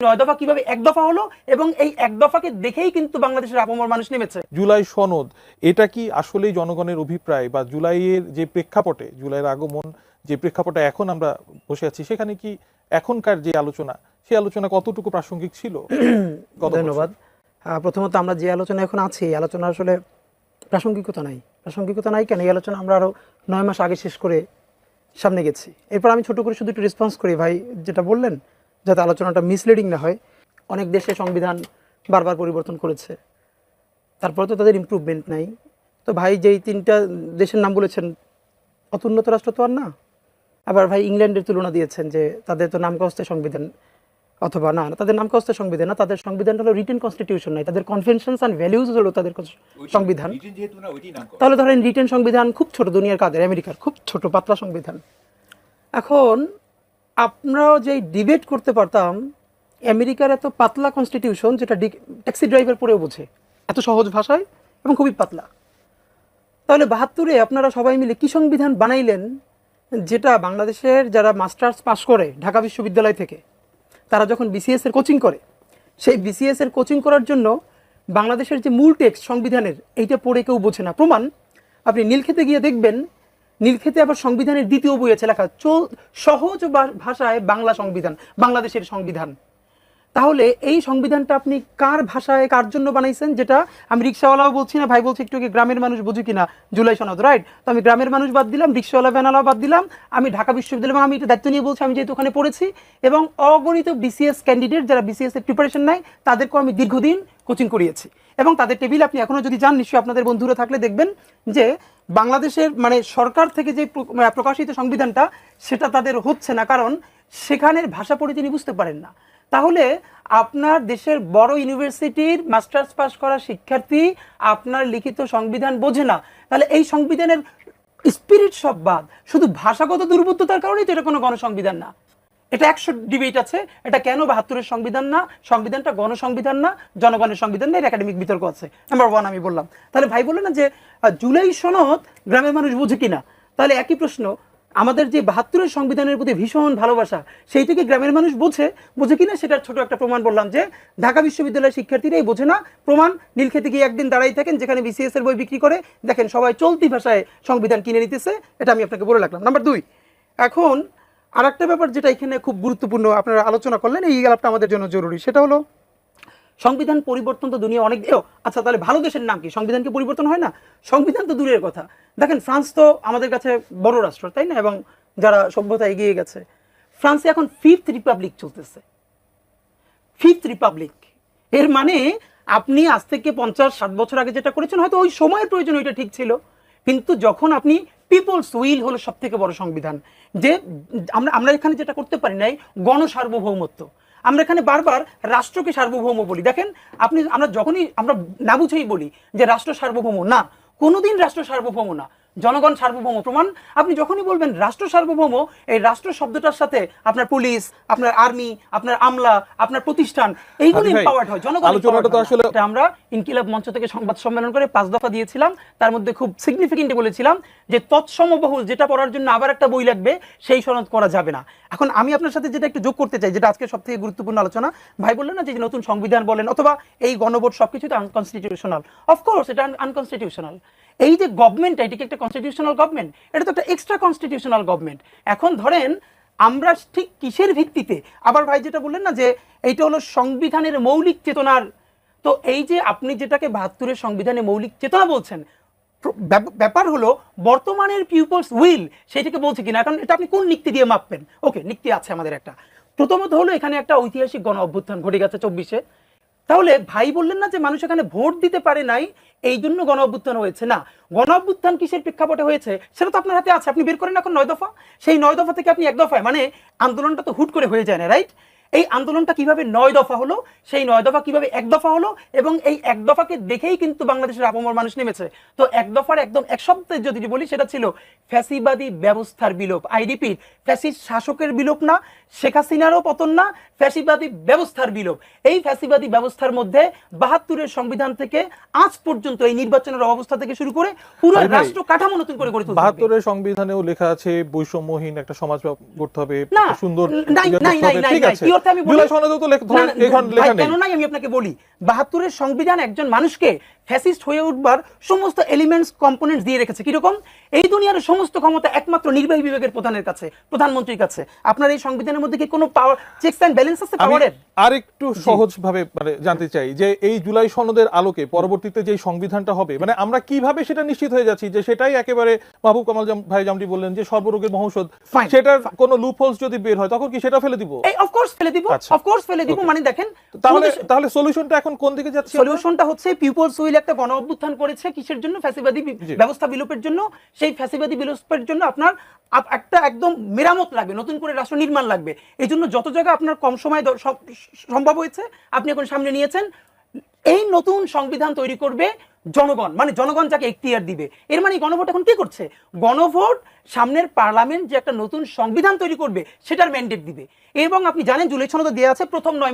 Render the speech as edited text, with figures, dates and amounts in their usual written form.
নয় দফা কিভাবে এক দফা হলো এবং এই এক দফাকে দেখেই কিন্তু বাংলাদেশের আপামর মানুষ নেমেছে। জুলাই সনদ এটা কি আসলেই জনগণের অভিপ্রায় বা জুলাইয়ের যে প্রেক্ষাপটে, জুলাইয়ের আগমন যে প্রেক্ষাপটে এখন আমরা বসে আছি, সেখানে কি এখনকার যে আলোচনা, সেই আলোচনা কতটুকু প্রাসঙ্গিক ছিল? ধন্যবাদ। প্রথমত আমরা যে আলোচনা এখন আছি, এই আলোচনা আসলে প্রাসঙ্গিকতা নাই কেন? এই আলোচনা আমরা আরো 9 মাস আগে শেষ করে সামনে গেছি। এরপর আমি ছোট করে শুধু একটু রেসপন্স করি ভাই যেটা বললেন, যাতে আলোচনাটা মিসলিডিং না হয়। অনেক দেশে সংবিধান বারবার পরিবর্তন করেছে, তারপরে তো তাদের ইমপ্রুভমেন্ট নাই। তো ভাই যেই 3টা দেশের নাম বলেছেন, অত উন্নত রাষ্ট্র তো আর না। আবার ভাই ইংল্যান্ডের তুলনা দিয়েছেন যে তাদের তো নামকাস্তে সংবিধান, অথবা না তাদের নামকাস্তে সংবিধান না, তাদের সংবিধানটা হলো রিটেন কনস্টিটিউশন নাই, তাদের কনভেনশনস অ্যান্ড ভ্যালুজ হলো তাদের সংবিধান। তাহলে ধরেন রিটেন সংবিধান খুব ছোট, দুনিয়ার কাদের, আমেরিকার খুব ছোট পাতলা সংবিধান। এখন আমরা যে ডিবেট করতে পারতাম, আমেরিকার এত পাতলা কনস্টিটিউশন যেটা ট্যাক্সি ড্রাইভার পরেও বোঝে, এত সহজ ভাষায় এবং খুবই পাতলা। তাহলে 72-এ আপনারা সবাই মিলে কি সংবিধান বানাইলেন, যেটা বাংলাদেশের যারা মাস্টার্স পাস করে ঢাকা বিশ্ববিদ্যালয় থেকে, তারা যখন বিসিএস এর কোচিং করে, সেই বিসিএস এর কোচিং করার জন্য বাংলাদেশের যে মূল টেক্সট সংবিধানের, এইটা পড়ে কেউ বোঝে না। প্রমাণ, আপনি নীলক্ষেতে গিয়ে দেখবেন, নীলক্ষেতে আবার সংবিধানের 2য় বই আছে লেখা সহজ ভাষায় বাংলা সংবিধান, বাংলাদেশের সংবিধান। তাহলে এই সংবিধানটা আপনি কার ভাষায় কার জন্য বানাইছেন? যেটা আমি রিক্সাওয়ালাও বলছি না, ভাই বলছি একটু গ্রামের মানুষ বুঝি কিনা জুলাই সনদ, রাইট? তো আমি গ্রামের মানুষ বাদ দিলাম, রিক্সাওয়ালা ভ্যানওয়ালা বাদ দিলাম, আমি ঢাকা বিশ্ববিদ্যালয়, এবং আমি এটা দায়িত্ব নিয়ে বলছি, আমি যেহেতু ওখানে পড়েছি, এবং অগণিত বিসিএস ক্যান্ডিডেট যারা বিসিএস এর প্রিপারেশন নেয়, তাদেরকেও আমি দীর্ঘদিন কোচিং করিয়েছি। এবং তাদের টেবিল আপনি এখনো যদি যান, নিশ্চয়ই আপনাদের বন্ধুরা থাকলে দেখবেন যে বাংলাদেশের মানে সরকার থেকে যে প্রকাশিত সংবিধানটা, সেটা তাদের হচ্ছে না, কারণ সেখানের ভাষা পড়ে তিনি বুঝতে পারেন না। তাহলে আপনার দেশের বড় ইউনিভার্সিটির মাস্টার্স পাস করা শিক্ষার্থী আপনার লিখিত সংবিধান বোঝে না, তাহলে এই সংবিধানের স্পিরিট সব বাদ, শুধু ভাষাগত দুর্বৃত্ততার কারণেই তো এটা কোনো গণসংবিধান না। এটা 100 ডিবেট আছে, এটা কেন 72-এর সংবিধান না, সংবিধানটা গণসংবিধান না, জনগণের সংবিধান না, এর একাডেমিক বিতর্ক আছে। নাম্বার 1 আমি বললাম। তাহলে ভাই বললেন না যে জুলাই সনদ গ্রামের মানুষ বুঝে কিনা, তাহলে একই প্রশ্ন, আমাদের যে 72-এর সংবিধানের প্রতি ভীষণ ভালোবাসা, সেই থেকে গ্রামের মানুষ বোঝে কিনা, সেটার ছোট একটা প্রমাণ বললাম যে ঢাকা বিশ্ববিদ্যালয়ের শিক্ষার্থীরাই বোঝে না। প্রমাণ, নীলক্ষেতে গিয়ে একদিন দাঁড়াই থাকেন, যেখানে বিসিএস এর বই বিক্রি করে, দেখেন সবাই চলতি ভাষায় সংবিধান কিনে নিতেছে। এটা আমি আপনাকে বলে রাখলাম। নাম্বার 2, এখন আর একটা ব্যাপার যেটা এখানে খুব গুরুত্বপূর্ণ আপনারা আলোচনা করলেন, এই গেলাপটা আমাদের জন্য জরুরি, সেটা হলো সংবিধান পরিবর্তন তো দুনিয়া অনেক দেও। আচ্ছা, তাহলে ভালো দেশের নাম কি? সংবিধান কি পরিবর্তন হয় না? সংবিধান তো দূরের কথা, দেখেন ফ্রান্স তো আমাদের কাছে বড় রাষ্ট্র, তাই না? এবং যারা সভ্যতা এগিয়ে গেছে, ফ্রান্সে এখন 5th রিপাবলিক চলতেছে। 5th রিপাবলিক এর মানে আপনি আজ থেকে 50-60 বছর আগে যেটা করেছেন, হয়তো ওই সময়ের প্রয়োজন ওইটা ঠিক ছিল, কিন্তু যখন আপনি পিপলস উইল হলো সব থেকে বড় সংবিধান, যে আমরা এখানে যেটা করতে পারি নাই, গণসার্বভৌমত্ব। আমরা এখানে বারবার রাষ্ট্রকে সার্বভৌম বলি, দেখেন আপনি, আমরা যখনই আমরা না বুঝেই বলি যে রাষ্ট্র সার্বভৌম, না, কোনোদিন রাষ্ট্র সার্বভৌম না, জনগণ সার্বভৌম। প্রমাণ, আপনি যখনই বলবেন রাষ্ট্র সার্বভৌম, এই রাষ্ট্র শব্দটার সাথে আপনার পুলিশ, আপনার আর্মি, আপনার আমলা, আপনার প্রতিষ্ঠান, এইগুলো এম্পাওয়ার্ড হয়, জনগণ। আমরা ইনকিলাব মঞ্চ থেকে সংবাদ সম্মেলন করে 5 দফা দিয়েছিলাম, তার মধ্যে খুব সিগনিফিকেন্ট বলেছিলাম যে তৎসমবহুল যেটা পড়ার জন্য আবার একটা বই লাগবে, সেই সনদ করা যাবে না। এখন আমি আপনার সাথে যেটা একটু যোগ করতে চাই, যেটা আজকে সবথেকে গুরুত্বপূর্ণ আলোচনা, ভাই বললেন না যে নতুন সংবিধান বলেন অথবা এই গণভোট, সবকিছু তো আনকনস্টিটিউশনাল। অফকোর্স এটা আনকনস্টিটিউশনাল। এই যে গভর্নমেন্ট, এটাকে একটা কনস্টিটিউশনাল গভর্নমেন্ট, এটা তো একটা এক্সট্রা কনস্টিটিউশনাল গভর্নমেন্ট। এখন ধরেন আমরা ঠিক কিসের ভিত্তিতে, আবার ভাই যেটা বললেন না যে এইটা হলো সংবিধানের মৌলিক চেতনার, তো এই যে আপনি যেটাকে 72-এর সংবিধানে মৌলিক চেতনা বলছেন, ব্যাপার হলো বর্তমানের পিপলস উইল সেটাকে বলছে কিনা, কারণ এটা আপনি কোন নিক্তি দিয়ে মাপবেন। ওকে, নিক্তি আছে আমাদের একটা। প্রথমত হলো এখানে একটা ঐতিহাসিক গণ অভ্যুত্থান ঘটে গেছে 24-এ। তাহলে ভাই বললেন না যে মানুষ এখানে ভোট দিতে পারে নাই, এই জন্য গণ অভ্যুত্থান হয়েছে। না, গণ অভ্যুত্থান কিসের প্রেক্ষাপটে হয়েছে সেটা তো আপনার হাতে আছে, আপনি বের করেন এখন 9 দফা। সেই 9 দফা থেকে আপনি 1 দফায়, মানে আন্দোলনটা তো হুট করে হয়ে যায় না, রাইট? এই আন্দোলনটা কিভাবে 9 দফা হলো, সেই 9 দফা কিভাবে 1 দফা হলো, এবং এই 1 দফাকে দেখেই কিন্তু বাংলাদেশের আপামর মানুষ নেমেছে। তো 1 দফার একদম এক শব্দে যদি বলি, সেটা ছিল ফ্যাসিবাদী ব্যবস্থার বিলোপ। আই রিপিট, ফ্যাসিস্ট শাসকের বিলোপ না, শেখ হাসিনারও পতন না, ফ্যাসিবাদী ব্যবস্থার বিলোপ। এই ফ্যাসিবাদী ব্যবস্থার মধ্যে 72-এর সংবিধান থেকে আজ পর্যন্ত এই নির্বাচনের অবস্থা থেকে শুরু করে পুরো রাষ্ট্র কাঠামো নতুন করে গড়ে তুলতে হবে। 72-এর সংবিধানেও লেখা আছে বৈষম্যহীন একটা সমাজ গড়তে হবে, সুন্দর। নাই, অর্থে আমি বলি জুলাই সনদেও তো ধরেন এখন লেখা নেই। কেন নাই আমি আপনাকে বলি, 72-এর সংবিধান একজন মানুষকে ফ্যাসিস্ট হয়ে উঠবার সমস্ত এলিমেন্টস কম্পোনেন্টস দিয়ে রেখেছে। কিরকম? এই দুনিয়ার সমস্ত ক্ষমতা একমাত্র নির্বাহী বিভাগের প্রধানের কাছে, প্রধানমন্ত্রীর কাছে। আপনার এই সংবিধানের মধ্যে কি কোনো পাওয়ার চেকস এন্ড ব্যালেন্স আছে আমি পাওয়ারের? আরেকটু সহজ ভাবে মানে জানতে চাই যে এই জুলাই সনদের আলোকে পরবর্তীতে যে সংবিধানটা হবে, মানে আমরা কিভাবে সেটা নিশ্চিত হয়ে যাচ্ছি যে সেটাই একেবারে মাহবুব কামাল ভাই যেমনটি বললেন যে সর্বরোগের মহৌষধ, Fine. সেটার কোনো লুপহোলস যদি বের হয় তখন কি সেটা ফেলে দিব? এই অফকোর্স ফেলে দিব, আচ্ছা। অফকোর্স ফেলে দিব। Okay. মানে দেখেন, তাহলে সলিউশনটা এখন কোন দিকে যাচ্ছে? সলিউশনটা হচ্ছে পিপলস উইল একটা গণ অভ্যুত্থান করেছে কিসের জন্য? ফ্যাসিবাদী জি। ব্যবস্থা বিলোপের জন্য। সেই ফ্যাসিবাদী বিলোপের জন্য আপনার একটা একদম মেরামত লাগবে, নতুন করে রাষ্ট্র নির্মাণ লাগবে। এই জন্য যত জায়গা আপনার কম সময় সম্ভব হয়েছে আপনি এখন সামনে নিয়েছেন। এই নতুন সংবিধান তৈরি করবে জনগণ, মানে জনগণ যাকে এখতিয়ার দিবে। এর মানে গণভোট এখন কি করছে? গণভোট সামনের পার্লামেন্ট যে একটা নতুন সংবিধান তৈরি করবে সেটার ম্যান্ডেট দিবে। এবং আপনি জানেন জুলাই সনদে দেওয়া আছে প্রথম 9